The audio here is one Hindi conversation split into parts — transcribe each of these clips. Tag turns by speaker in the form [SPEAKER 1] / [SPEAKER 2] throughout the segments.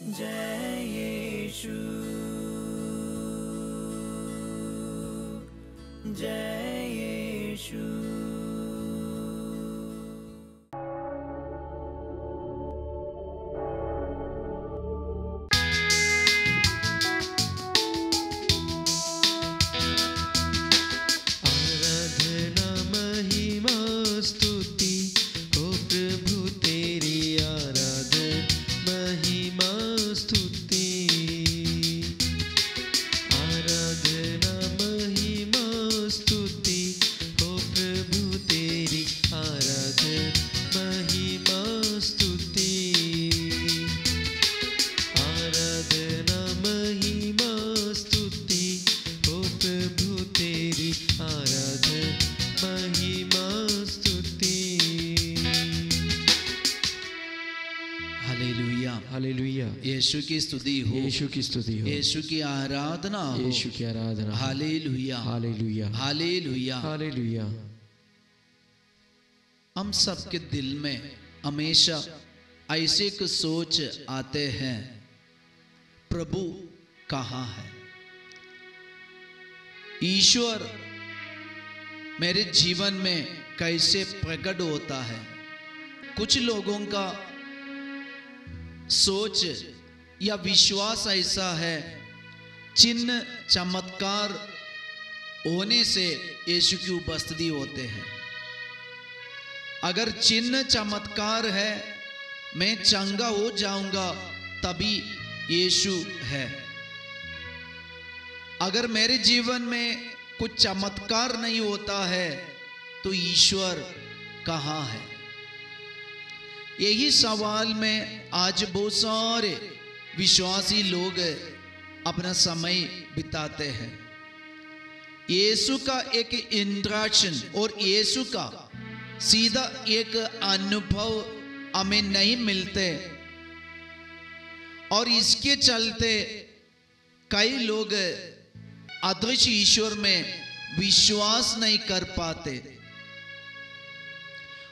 [SPEAKER 1] जय यीशु, जय यीशु।
[SPEAKER 2] यीशु की स्तुति हो,
[SPEAKER 3] यीशु की स्तुति हो,
[SPEAKER 2] यीशु की आराधना हो,
[SPEAKER 3] यीशु की आराधना।
[SPEAKER 2] Hallelujah,
[SPEAKER 3] hallelujah,
[SPEAKER 2] hallelujah,
[SPEAKER 3] hallelujah.
[SPEAKER 2] हम सबके दिल में हमेशा ऐसे कुछ सोच आते हैं, प्रभु कहाँ है, ईश्वर मेरे जीवन में कैसे प्रकट होता है। कुछ लोगों का सोच या विश्वास ऐसा है, चिन्ह चमत्कार होने से यीशु की उपस्थिति होते हैं। अगर चिन्ह चमत्कार है, मैं चंगा हो जाऊंगा तभी यीशु है। अगर मेरे जीवन में कुछ चमत्कार नहीं होता है तो ईश्वर कहाँ है? यही सवाल में आज बहुत सारे विश्वासी लोग अपना समय बिताते हैं। यीशु का एक इंट्रैक्शन और यीशु का सीधा एक अनुभव हमें नहीं मिलते और इसके चलते कई लोग अदृश्य ईश्वर में विश्वास नहीं कर पाते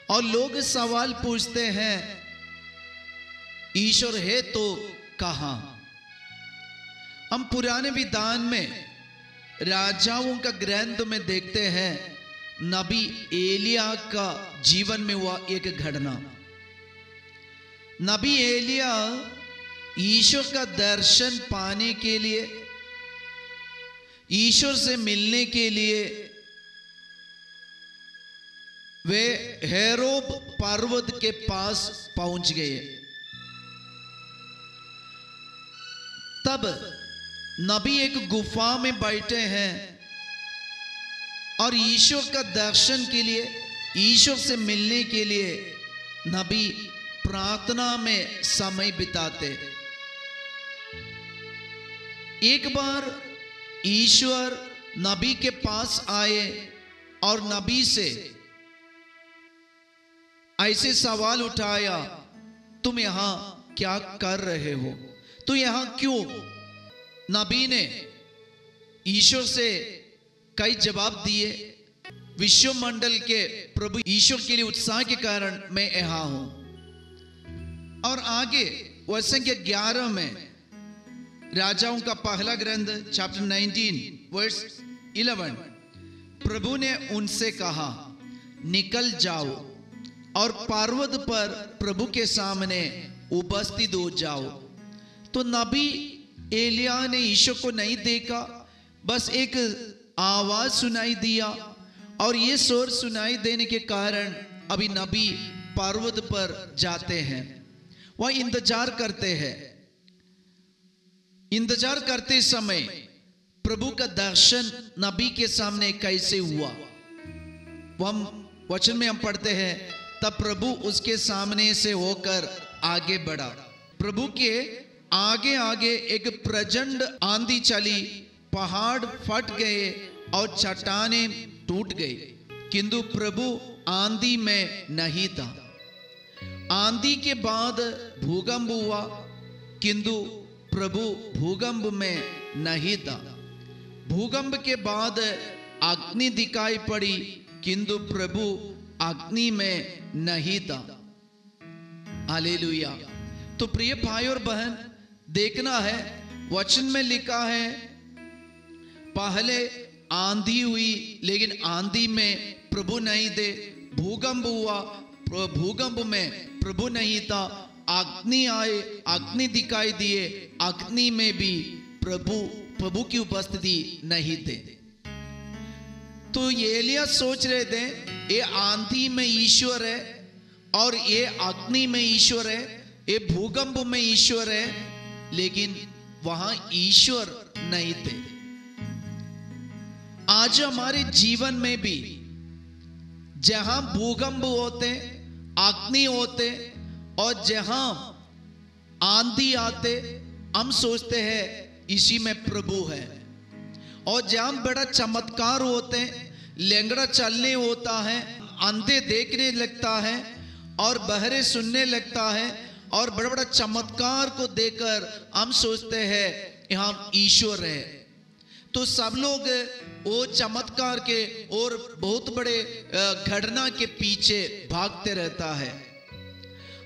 [SPEAKER 2] और लोग सवाल पूछते हैं, ईश्वर है तो कहां? हम पुराने विधान में राजाओं का ग्रंथ में देखते हैं, नबी एलिया का जीवन में हुआ एक घटना। नबी एलिया ईश्वर का दर्शन पाने के लिए, ईश्वर से मिलने के लिए वे हेरोब पर्वत के पास पहुंच गए। तब नबी एक गुफा में बैठे हैं और ईश्वर का दर्शन के लिए, ईश्वर से मिलने के लिए नबी प्रार्थना में समय बिताते। एक बार ईश्वर नबी के पास आए और नबी से ऐसे सवाल उठाया, तुम यहां क्या कर रहे हो? तू यहां क्यों? नबी ने ईश्वर से कई जवाब दिए। विश्वमंडल के प्रभु ईश्वर के लिए उत्साह के कारण मैं यहां हूं। और आगे वचन के 11 में राजाओं का पहला ग्रंथ चैप्टर 19 वर्स 11, प्रभु ने उनसे कहा, निकल जाओ और पर्वत पर प्रभु के सामने उपस्थित हो जाओ। तो नबी एलिया ने ईश्वर को नहीं देखा, बस एक आवाज सुनाई दिया और ये स्वर सुनाई देने के कारण अभी नबी पर्वत पर जाते हैं। वह इंतजार करते हैं। इंतजार करते समय प्रभु का दर्शन नबी के सामने कैसे हुआ? वह वचन में हम पढ़ते हैं, तब प्रभु उसके सामने से होकर आगे बढ़ा। प्रभु के आगे आगे एक प्रचंड आंधी चली, पहाड़ फट गए और चट्टानें टूट गई, किंतु प्रभु आंधी में नहीं था। आंधी के बाद भूकंप हुआ, किंतु प्रभु भूकंप में नहीं था। भूकंप के बाद अग्नि दिखाई पड़ी, किंतु प्रभु अग्नि में नहीं था। हालेलुया। तो प्रिय भाई और बहन, देखना है। वचन में लिखा है पहले आंधी हुई, लेकिन आंधी में प्रभु नहीं थे। भूकंप हुआ, भूकंप में प्रभु नहीं था। अग्नि आए, अग्नि दिखाई दिए, अग्नि में भी प्रभु की उपस्थिति नहीं थे। तो एलिया सोच रहे थे ये आंधी में ईश्वर है और ये अग्नि में ईश्वर है, ये भूकंप में ईश्वर है, लेकिन वहां ईश्वर नहीं थे। आज हमारे जीवन में भी जहां भूकंप होते, अग्नि होते और जहां आंधी आते, हम सोचते हैं इसी में प्रभु है। और जहां बड़ा चमत्कार होते, लेंगड़ा चलने होता है, अंधे देखने लगता है और बहरे सुनने लगता है, और बड़ा बड़ा चमत्कार को देखकर हम सोचते हैं यहाँ ईश्वर है। तो सब लोग वो चमत्कार के और बहुत बड़े घटना के पीछे भागते रहता है।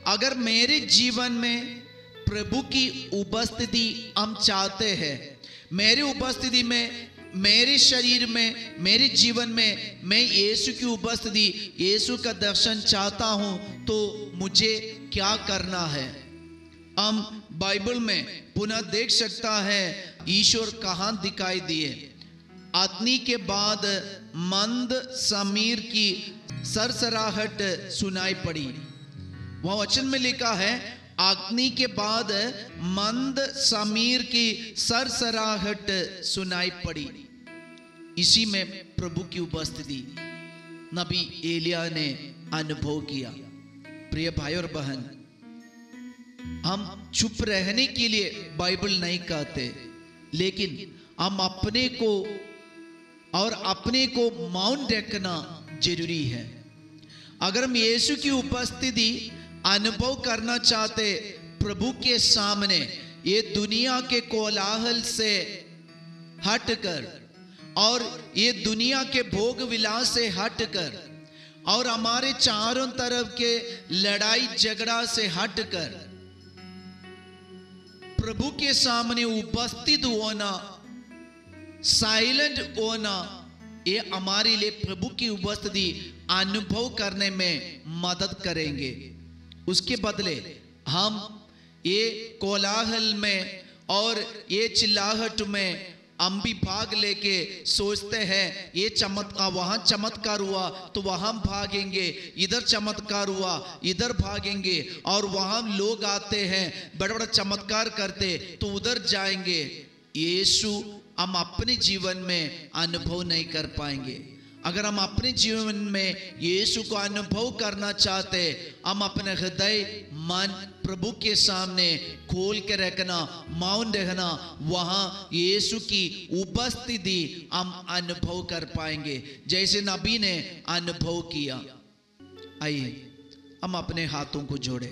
[SPEAKER 2] अगर मेरे जीवन में प्रभु की उपस्थिति हम चाहते हैं, मेरी उपस्थिति में, मेरे शरीर में, मेरे जीवन में मैं यीशु की उपस्थिति, यीशु का दर्शन चाहता हूं, तो मुझे क्या करना है? हम बाइबल में पुनः देख सकता है ईश्वर कहां दिखाई दिए। अग्नि के बाद मंद समीर की सरसराहट सुनाई पड़ी। वह वचन में लिखा है अग्नि के बाद मंद समीर की सरसराहट सुनाई पड़ी। इसी में प्रभु की उपस्थिति नबी एलिया ने अनुभव किया। प्रिय भाई और बहन, हम चुप रहने के लिए बाइबल नहीं कहते, लेकिन हम अपने को मौन रखना जरूरी है। अगर हम यीशु की उपस्थिति अनुभव करना चाहते प्रभु के सामने, ये दुनिया के कोलाहल से हटकर और ये दुनिया के भोग विलास से हटकर और हमारे चारों तरफ के लड़ाई झगड़ा से हटकर प्रभु के सामने उपस्थित होना, साइलेंट होना, ये हमारे लिए प्रभु की उपस्थिति अनुभव करने में मदद करेंगे। उसके बदले हम ये कोलाहल में और ये चिल्लाहट में हम भी भाग लेके सोचते हैं ये चमत्कार, वहां चमत्कार हुआ तो वहां भागेंगे, इधर चमत्कार हुआ इधर भागेंगे, और वहां लोग आते हैं बड़ा बड़ा चमत्कार करते तो उधर जाएंगे। यीशु हम अपने जीवन में अनुभव नहीं कर पाएंगे। अगर हम अपने जीवन में यीशु को अनुभव करना चाहते, हम अपने हृदय मन प्रभु के सामने खोल के रखना, मौन रहना, वहां यीशु की उपस्थिति हम अनुभव कर पाएंगे जैसे नबी ने अनुभव किया। आइए हम अपने हाथों को जोड़े,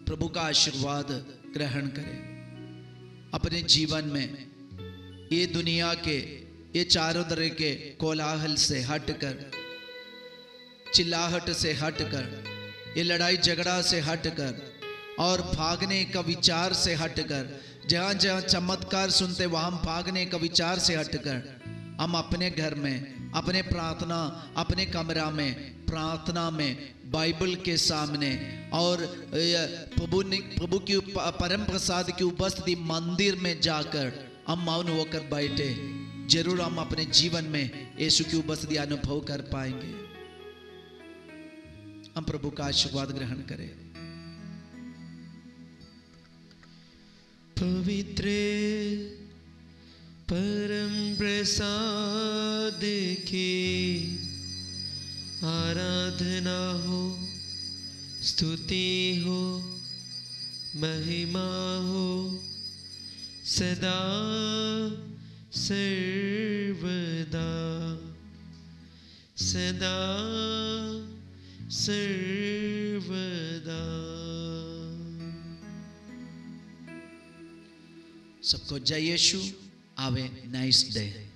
[SPEAKER 2] प्रभु का आशीर्वाद ग्रहण करें। अपने जीवन में ये दुनिया के ये चारों तरह के कोलाहल से हटकर, चिल्लाहट से हटकर, ये लड़ाई झगड़ा से हटकर और भागने का विचार से हटकर, जहां जहां चमत्कार सुनते वहां भागने का विचार से हटकर, हम अपने घर में, अपने प्रार्थना, अपने कमरा में प्रार्थना में, बाइबल के सामने और प्रभु की परम प्रसाद की उपस्थिति मंदिर में जाकर हम मौन होकर बैठे, जरूर हम अपने जीवन में यीशु की उपस्थिति अनुभव कर पाएंगे। हम प्रभु का आशीर्वाद ग्रहण करें।
[SPEAKER 3] पवित्र परम प्रसाद की आराधना हो, स्तुति हो, महिमा हो सदा सर्वदा, सदा सर्वदा।
[SPEAKER 2] सबको जय Yeshu. Have a nice day.